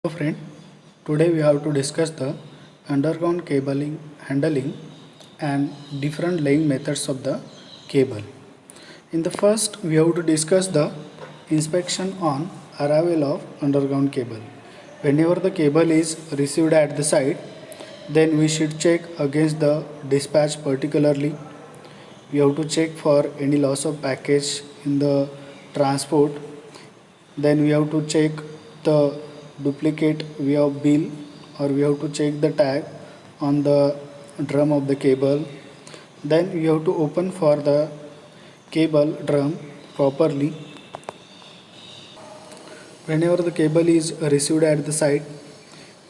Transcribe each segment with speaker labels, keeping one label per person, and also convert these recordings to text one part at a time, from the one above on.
Speaker 1: Hello friend, today we have to discuss the underground cabling handling and different laying methods of the cable. In the first, we have to discuss the inspection on arrival of underground cable. Whenever the cable is received at the site, then we should check against the dispatch particularly. We have to check for any loss of package in the transport. Then we have to check the duplicate we have bill, or we have to check the tag on the drum of the cable. Then we have to open for the cable drum properly. Whenever the cable is received at the site,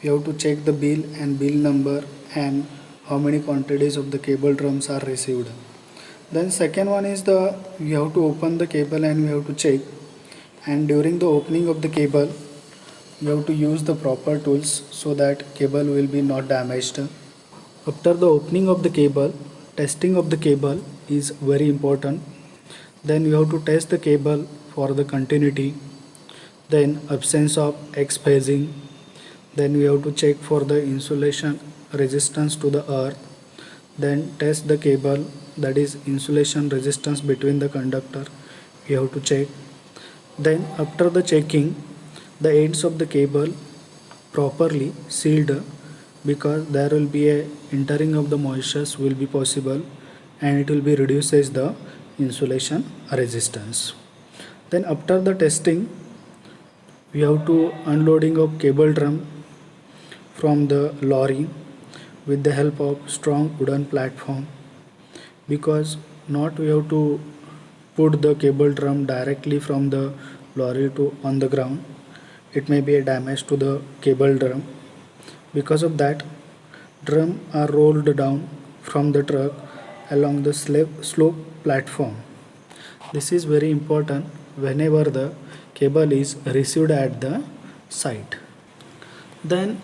Speaker 1: we have to check the bill and bill number and how many quantities of the cable drums are received. Then second one is the we have to open the cable and we have to check, and during the opening of the cable you have to use the proper tools so that cable will be not damaged. After the opening of the cable, testing of the cable is very important. Then you have to test the cable for the continuity, then absence of X phasing. Then we have to check for the insulation resistance to the earth. Then test the cable, that is insulation resistance between the conductor, we have to check. Then after the checking, the ends of the cable properly sealed, because there will be a entering of the moistures will be possible, and it will be reduces the insulation resistance. Then after the testing, we have to unloading of cable drum from the lorry with the help of strong wooden platform, because not we have to put the cable drum directly from the lorry to on the ground. It may be a damage to the cable drum. Because of that, drum are rolled down from the truck along the slope platform. This is very important whenever the cable is received at the site. Then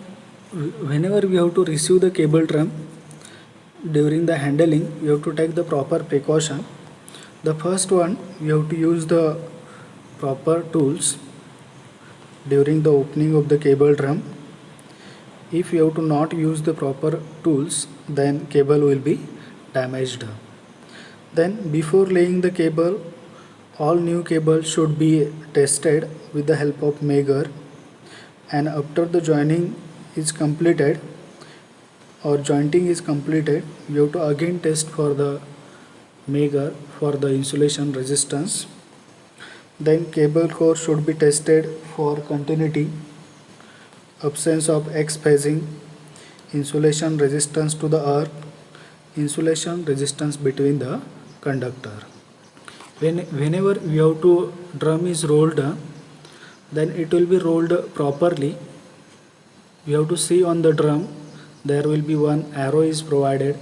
Speaker 1: whenever we have to receive the cable drum, during the handling we have to take the proper precaution. The first one, we have to use the proper tools during the opening of the cable drum. If you have to not use the proper tools, then cable will be damaged. Then before laying the cable, all new cable should be tested with the help of Megger, and after the joining is completed or jointing is completed, you have to again test for the Megger for the insulation resistance. Then cable core should be tested for continuity, absence of X phasing, insulation resistance to the earth, insulation resistance between the conductor. Whenever we have to drum is rolled, then it will be rolled properly. We have to see on the drum there will be one arrow is provided.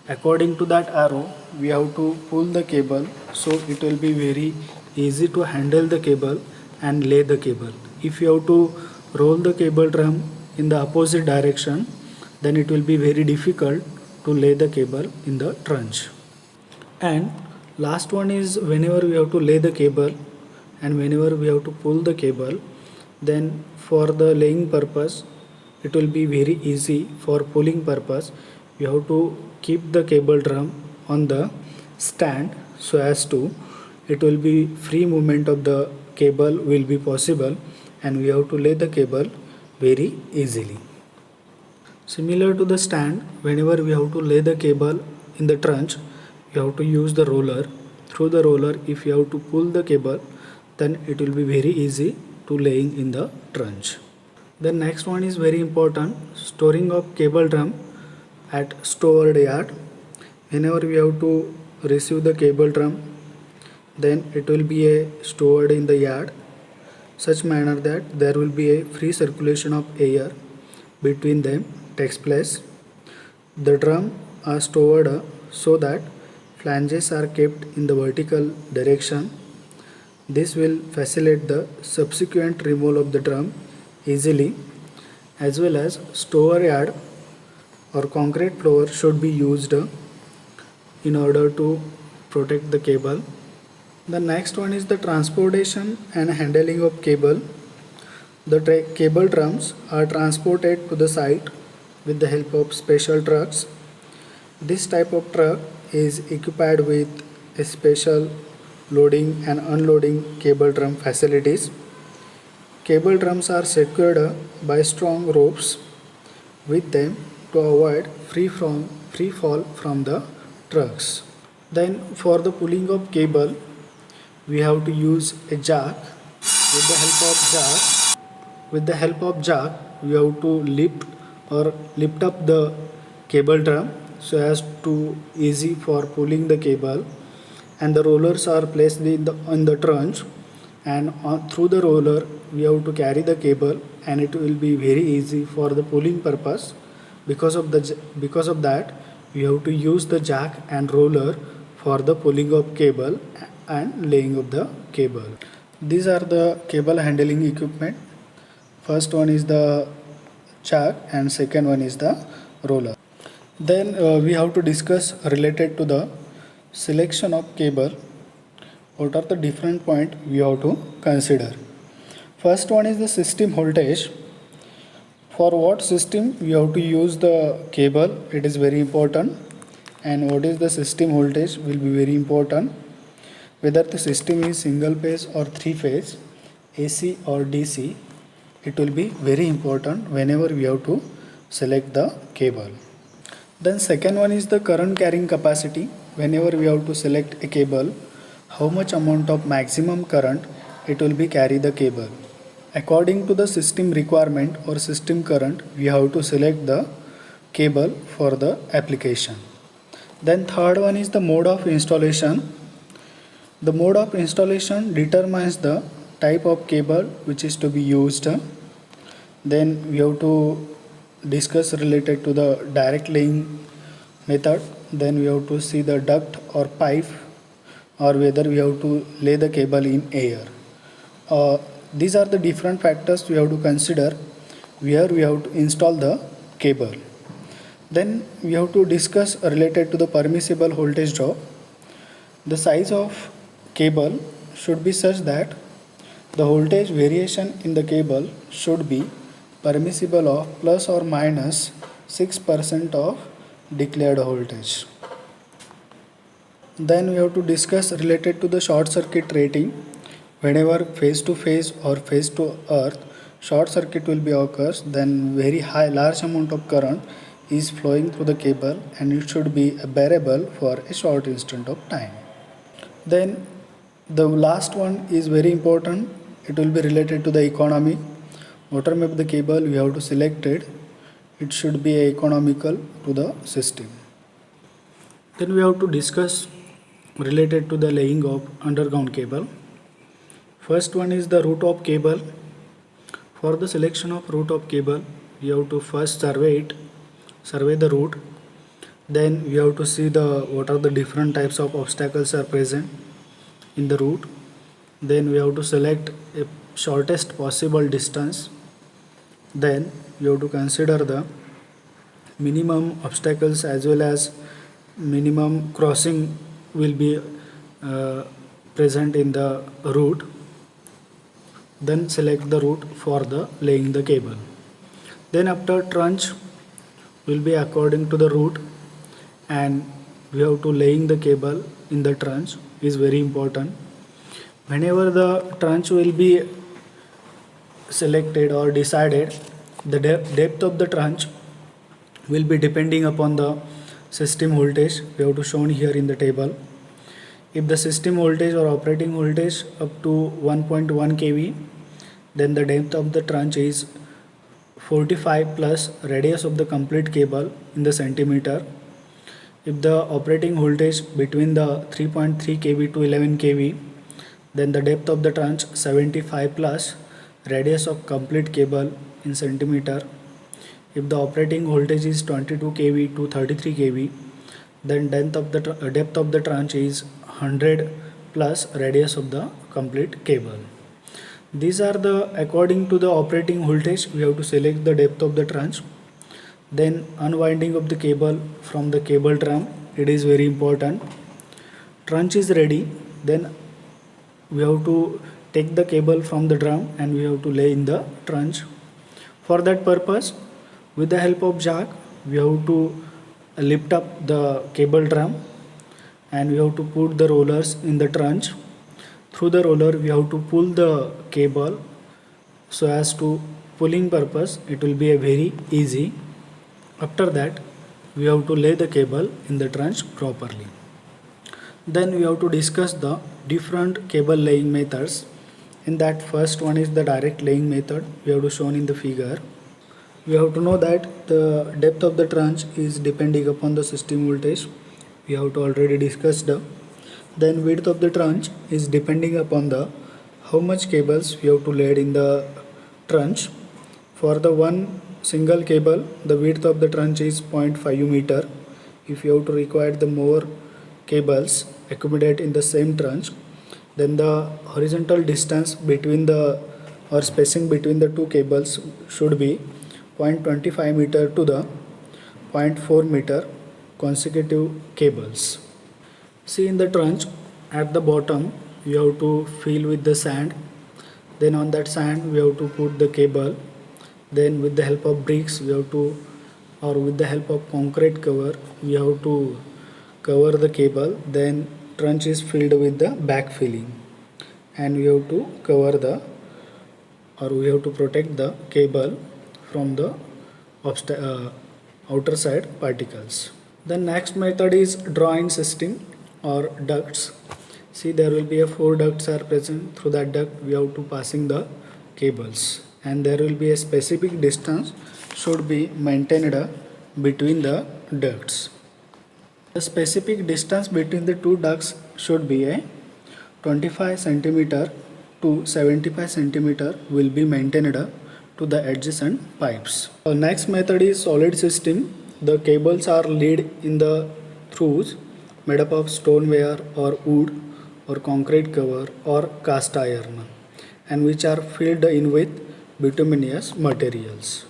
Speaker 1: According to that arrow, we have to pull the cable, so it will be very easy to handle the cable and lay the cable. If you have to roll the cable drum in the opposite direction, then it will be very difficult to lay the cable in the trench. And last one is whenever we have to lay the cable and whenever we have to pull the cable, then for the laying purpose it will be very easy. For pulling purpose, we have to keep the cable drum on the stand, so as to it will be free movement of the cable will be possible, and we have to lay the cable very easily. Similar to the stand, whenever we have to lay the cable in the trench, you have to use the roller. Through the roller, if you have to pull the cable, then it will be very easy to laying in the trench. The next one is very important, storing of cable drum at stored yard. Whenever we have to receive the cable drum, then it will be stored in the yard, such manner that there will be a free circulation of air between them takes place. The drum are stored so that flanges are kept in the vertical direction. This will facilitate the subsequent removal of the drum easily, as well as store yard or concrete floor should be used in order to protect the cable. The next one is the transportation and handling of cable. The cable drums are transported to the site with the help of special trucks. This type of truck is equipped with a special loading and unloading cable drum facilities. Cable drums are secured by strong ropes with them to avoid free fall from the trucks. Then for the pulling of cable, we have to use a jack. With the help of jack, we have to lift up the cable drum so as to easy for pulling the cable, and the rollers are placed in the trunch, and through the roller we have to carry the cable, and it will be very easy for the pulling purpose. Because of that, we have to use the jack and roller for the pulling of cable and laying of the cable. These are the cable handling equipment. First one is the jack and second one is the roller. Then we have to discuss related to the selection of cable. What are the different points we have to consider? First one is the system voltage. For what system we have to use the cable, it is very important. And what is the system voltage will be very important. Whether the system is single phase or three phase, AC or DC, it will be very important whenever we have to select the cable. Then second one is the current carrying capacity. Whenever we have to select a cable, how much amount of maximum current it will be carry the cable. According to the system requirement or system current, we have to select the cable for the application. Then third one is the mode of installation. The mode of installation determines the type of cable which is to be used. Then we have to discuss related to the direct laying method. Then we have to see the duct or pipe, or whether we have to lay the cable in air. These are the different factors we have to consider where we have to install the cable. Then we have to discuss related to the permissible voltage drop. The size of cable should be such that the voltage variation in the cable should be permissible of plus or minus 6% of declared voltage. Then we have to discuss related to the short circuit rating. Whenever phase to phase or phase to earth short circuit will be occurs, then very large amount of current is flowing through the cable, and it should be bearable for a short instant of time. Then the last one is very important. It will be related to the economy. Whatever the cable we have to select it should be economical to the system. Then we have to discuss related to the laying of underground cable. First one is the route of cable. For the selection of route of cable, we have to first survey the route. Then we have to see what are the different types of obstacles are present in the route. Then we have to select a shortest possible distance. Then we have to consider the minimum obstacles as well as minimum crossing will be present in the route. Then select the route for the laying the cable. Then after trunch will be according to the route, and we have to laying the cable in the trunch is very important. Whenever the trunch will be selected or decided, the depth of the trunch will be depending upon the system voltage. We have to shown here in the table. If the system voltage or operating voltage up to 1.1 kV, then the depth of the trunch is 45 plus radius of the complete cable in the centimeter. If the operating voltage between the 3.3 kV to 11 kV, then the depth of the trunch 75 plus radius of complete cable in centimeter. If the operating voltage is 22 kV to 33 kV, then depth of the tranche is 100 plus radius of the complete cable. These are the according to the operating voltage we have to select the depth of the tranche. Then unwinding of the cable from the cable drum, it is very important. Tranche is ready, then we have to take the cable from the drum and we have to lay in the trench. For that purpose, with the help of jack, we have to lift up the cable drum and we have to put the rollers in the trench. Through the roller, we have to pull the cable so as to pulling purpose it will be a very easy. After that, we have to lay the cable in the trench properly. Then we have to discuss the different cable laying methods. In that, first one is the direct laying method we have to shown in the figure. We have to know that the depth of the trench is depending upon the system voltage. We have to already discuss the. Then width of the trench is depending upon the how much cables we have to lay in the trench. For the one single cable, the width of the trench is 0.5 meter. If you have to require the more cables accumulate in the same trench, then the horizontal distance between the or spacing between the two cables should be 0.25 meter to the 0.4 meter consecutive cables. See, in the trench at the bottom you have to fill with the sand. Then on that sand we have to put the cable. Then with the help of bricks we have to, or with the help of concrete cover, we have to cover the cable. Then trench is filled with the backfilling and we have to cover the, or we have to protect the cable from the outer side particles. The next method is draw-in system or ducts. See, there will be a 4 ducts are present. Through that duct we have to passing the cables and there will be a specific distance should be maintained between the ducts. The specific distance between the two ducts should be a 25 centimeter to 75 centimeter will be maintained to the adjacent pipes. The next method is solid system. The cables are laid in the throughs made up of stone wire or wood or concrete cover or cast iron and which are filled in with bituminous materials.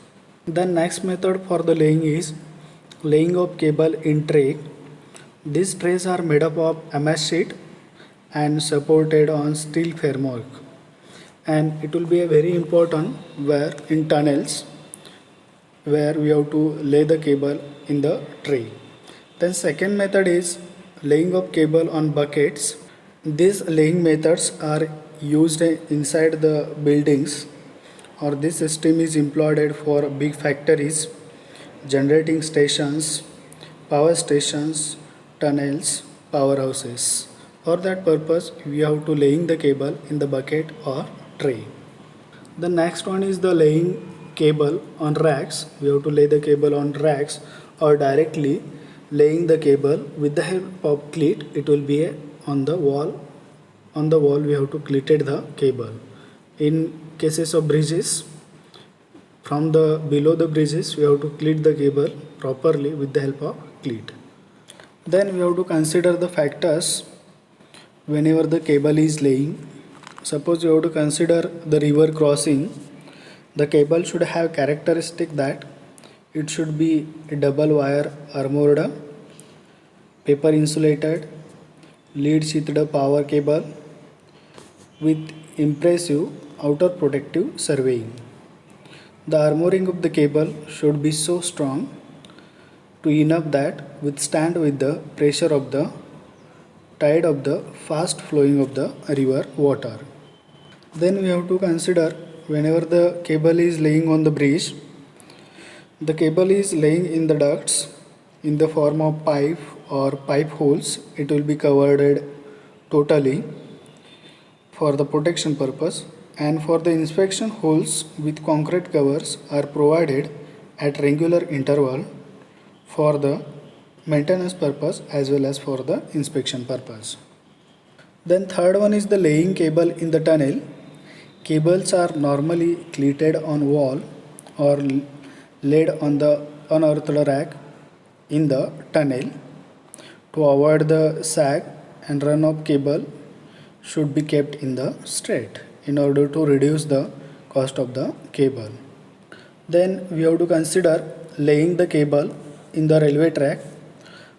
Speaker 1: The next method for the laying is laying of cable in tray. These trays are made up of MS sheet and supported on steel framework, and it will be a very important where in tunnels where we have to lay the cable in the tray. Then second method is laying of cable on buckets. These laying methods are used inside the buildings, or this system is employed for big factories, generating stations, power stations, tunnels, powerhouses. For that purpose, we have to laying the cable in the bucket or tray. The next one is the laying cable on racks. We have to lay the cable on racks or directly laying the cable with the help of cleat. It will be on the wall. On the wall we have to cleated the cable. In cases of bridges, from the below the bridges we have to cleat the cable properly with the help of cleat. Then we have to consider the factors whenever the cable is laying. Suppose you have to consider the river crossing. The cable should have characteristic that it should be a double wire armored, paper insulated, lead sheathed power cable with impressive outer protective surveying. The armoring of the cable should be so strong to enough that withstand with the pressure of the tide of the fast flowing of the river water. Then we have to consider whenever the cable is laying on the bridge, the cable is laying in the ducts in the form of pipe or pipe holes. It will be covered totally for the protection purpose, and for the inspection holes with concrete covers are provided at regular interval for the maintenance purpose as well as for the inspection purpose. Then third one is the laying cable in the tunnel. Cables are normally cleated on wall or laid on the unearthed rack in the tunnel. To avoid the sag and run of cable should be kept in the straight in order to reduce the cost of the cable. Then we have to consider laying the cable in the railway track.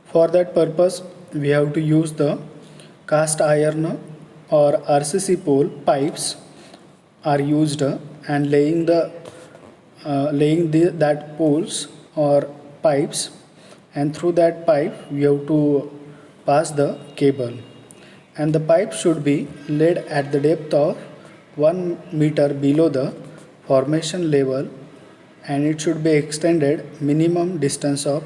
Speaker 1: For that purpose we have to use the cast iron or RCC pole pipes are used and laying that poles or pipes, and through that pipe we have to pass the cable, and the pipe should be laid at the depth of 1 meter below the formation level, and it should be extended minimum distance of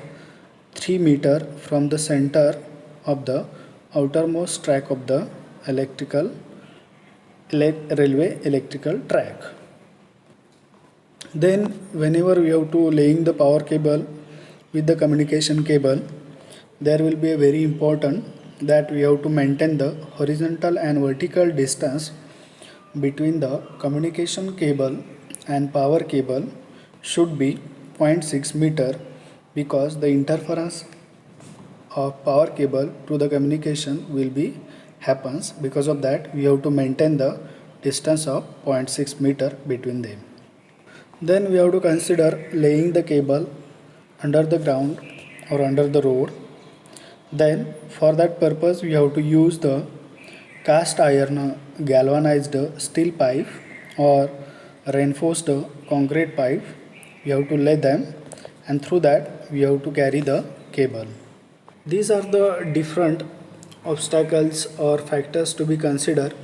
Speaker 1: 3 meter from the center of the outermost track of the railway electrical track. Then whenever we have to laying the power cable with the communication cable, there will be a very important that we have to maintain the horizontal and vertical distance between the communication cable and power cable should be 0.6 meter, because the interference of power cable to the communication will be happens. Because of that we have to maintain the distance of 0.6 meter between them. Then we have to consider laying the cable under the ground or under the road. Then for that purpose we have to use the cast iron galvanized steel pipe or reinforced concrete pipe. We have to lay them, and through that we have to carry the cable. These are the different obstacles or factors to be considered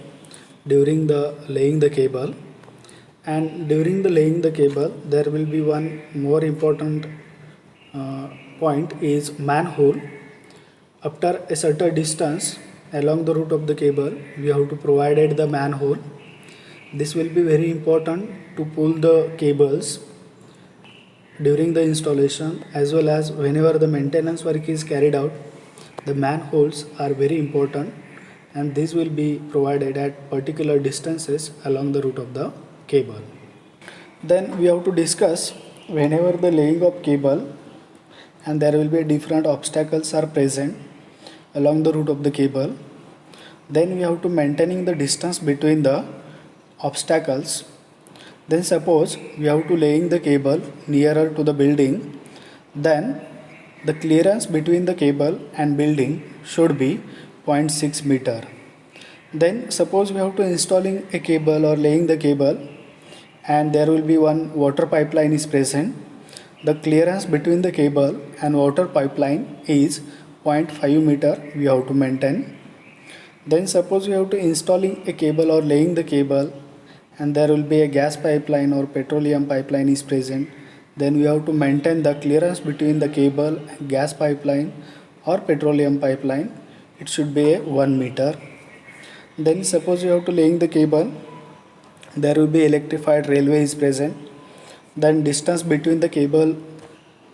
Speaker 1: during the laying the cable. And during the laying the cable there will be one more important point is manhole. After a certain distance along the route of the cable we have to provide the manhole. This will be very important to pull the cables during the installation, as well as whenever the maintenance work is carried out. The manholes are very important, and these will be provided at particular distances along the route of the cable. Then we have to discuss whenever the laying of cable and there will be different obstacles are present along the route of the cable, then we have to maintaining the distance between the obstacles. Then suppose we have to laying the cable nearer to the building, then the clearance between the cable and building should be 0.6 meter. Then suppose we have to installing a cable or laying the cable and there will be one water pipeline is present. The clearance between the cable and water pipeline is 0.5 meter we have to maintain. Then suppose we have to installing a cable or laying the cable and there will be a gas pipeline or petroleum pipeline is present, then we have to maintain the clearance between the cable, gas pipeline or petroleum pipeline. It should be a 1 meter. Then suppose you have to laying the cable, there will be electrified railway is present, then distance between the cable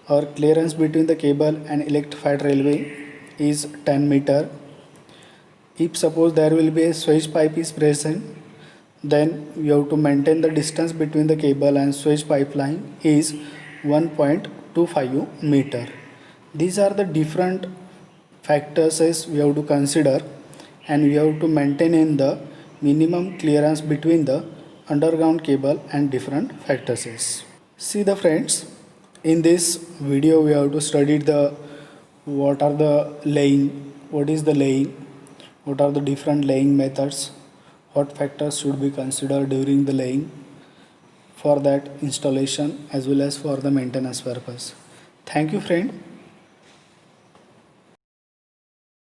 Speaker 1: or clearance between the cable and electrified railway is 10 meter. If suppose there will be a swage pipe is present, then you have to maintain the distance between the cable and swage pipeline is 1.25 meter. These are the different factors as we have to consider, and we have to maintain in the minimum clearance between the underground cable and different factors. See the friends, in this video we have to study the what are the laying, what is the laying, what are the different laying methods, what factors should be considered during the laying for that installation as well as for the maintenance purpose. Thank you friend.